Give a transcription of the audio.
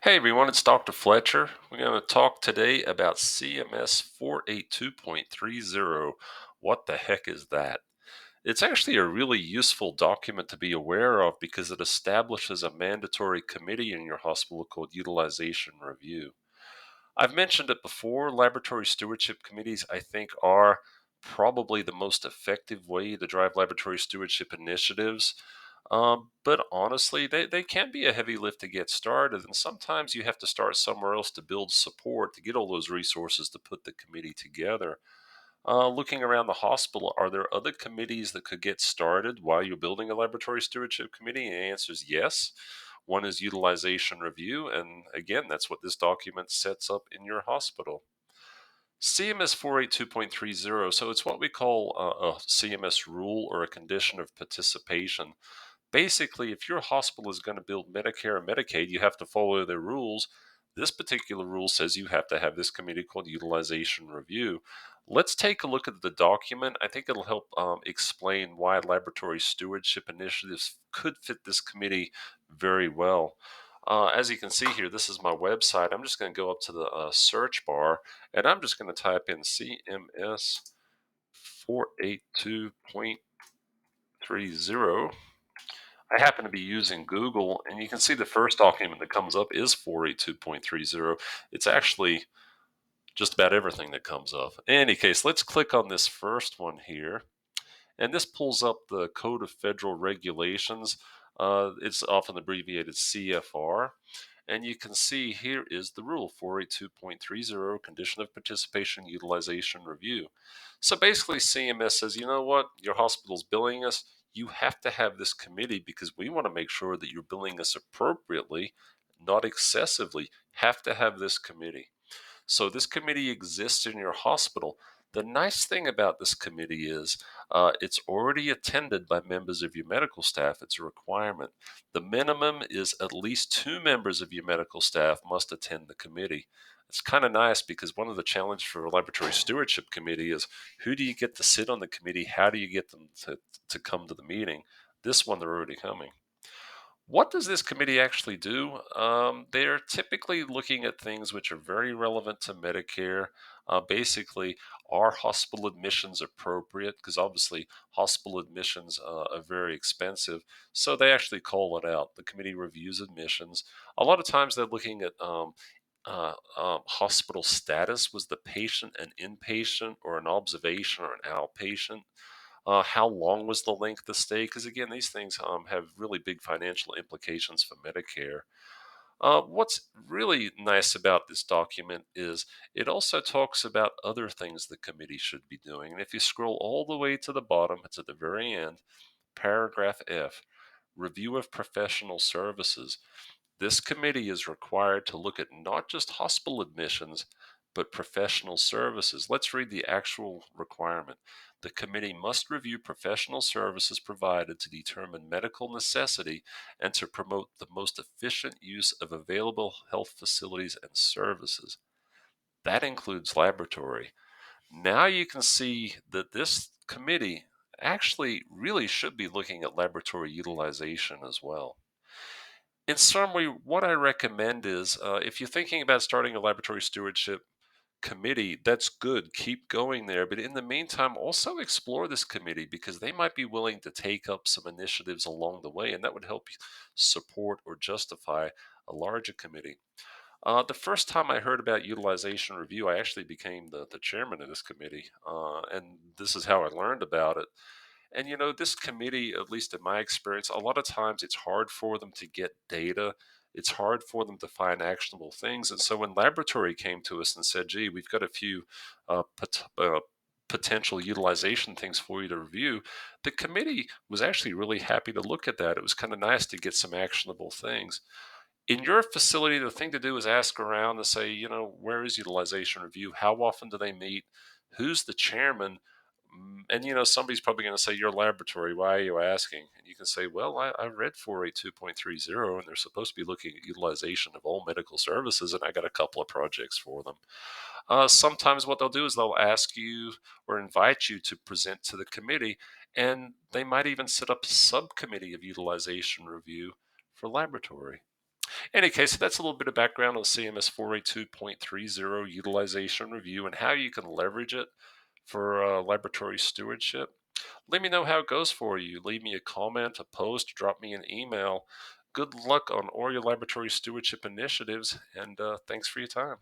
Hey everyone, it's Dr. Fletcher. We're going to talk today about CMS 482.30. What the heck is that? It's actually a really useful document to be aware of because it establishes a mandatory committee in your hospital called Utilization Review. I've mentioned it before. Laboratory stewardship committees, I think, are probably the most effective way to drive laboratory stewardship initiatives. But honestly, they can be a heavy lift to get started. And sometimes you have to start somewhere else to build support to get all those resources to put the committee together. Looking around the hospital, are there other committees that could get started while you're building a laboratory stewardship committee? And the answer is yes. One is utilization review. And again, that's what this document sets up in your hospital. CMS 482.30, so it's what we call a CMS rule or a condition of participation. Basically, if your hospital is going to build Medicare and Medicaid, you have to follow their rules. This particular rule says you have to have this committee called utilization review. Let's take a look at the document. I think it'll help explain why laboratory stewardship initiatives could fit this committee very well. As you can see here, this is my website. I'm just going to go up to the search bar and I'm just going to type in CMS 482.30. I happen to be using Google, and you can see the first document that comes up is 482.30. It's actually just about everything that comes up. In any case, let's click on this first one here, and this pulls up the Code of Federal Regulations. It's often abbreviated CFR. And you can see here is the rule 482.30 condition of participation utilization review. So basically, CMS says, you know what, your hospital's billing us. You have to have this committee because we want to make sure that you're billing us appropriately, not excessively. Have to have this committee. So this committee exists in your hospital. The nice thing about this committee is it's already attended by members of your medical staff. It's a requirement. The minimum is at least 2 members of your medical staff must attend the committee. It's kind of nice because one of the challenges for a laboratory stewardship committee is who do you get to sit on the committee? How do you get them to come to the meeting? This one, they're already coming. What does this committee actually do? They're typically looking at things which are very relevant to Medicare. Basically, are hospital admissions appropriate? Because obviously, hospital admissions are very expensive. So they actually call it out. The committee reviews admissions. A lot of times they're looking at hospital status. Was the patient an inpatient or an observation or an outpatient? How long was the length of stay? Because again, these things have really big financial implications for Medicare. What's really nice about this document is it also talks about other things the committee should be doing. And if you scroll all the way to the bottom, it's at the very end, paragraph F, review of professional services. This committee is required to look at not just hospital admissions, but professional services. Let's read the actual requirement. The committee must review professional services provided to determine medical necessity and to promote the most efficient use of available health facilities and services. That includes laboratory. Now you can see that this committee actually really should be looking at laboratory utilization as well. In summary, what I recommend is if you're thinking about starting a laboratory stewardship committee, that's good. Keep going there. But in the meantime, also explore this committee because they might be willing to take up some initiatives along the way, and that would help you support or justify a larger committee. The first time I heard about utilization review, I actually became the chairman of this committee, and this is how I learned about it. And this committee, at least in my experience, a lot of times it's hard for them to get data. It's hard for them to find actionable things. And so when laboratory came to us and said, gee, we've got a few potential utilization things for you to review, the committee was actually really happy to look at that. It was kind of nice to get some actionable things. In your facility, the thing to do is ask around to say, where is utilization review? How often do they meet? Who's the chairman? And somebody's probably going to say your laboratory. Why are you asking? And you can say, well, I read 482.30 and they're supposed to be looking at utilization of all medical services, and I got a couple of projects for them. Sometimes what they'll do is they'll ask you or invite you to present to the committee, and they might even set up a subcommittee of utilization review for laboratory. In any case, that's a little bit of background on CMS 482.30 utilization review and how you can leverage it for laboratory stewardship. Let me know how it goes for you. Leave me a comment, a post, drop me an email. Good luck on all your laboratory stewardship initiatives, and thanks for your time.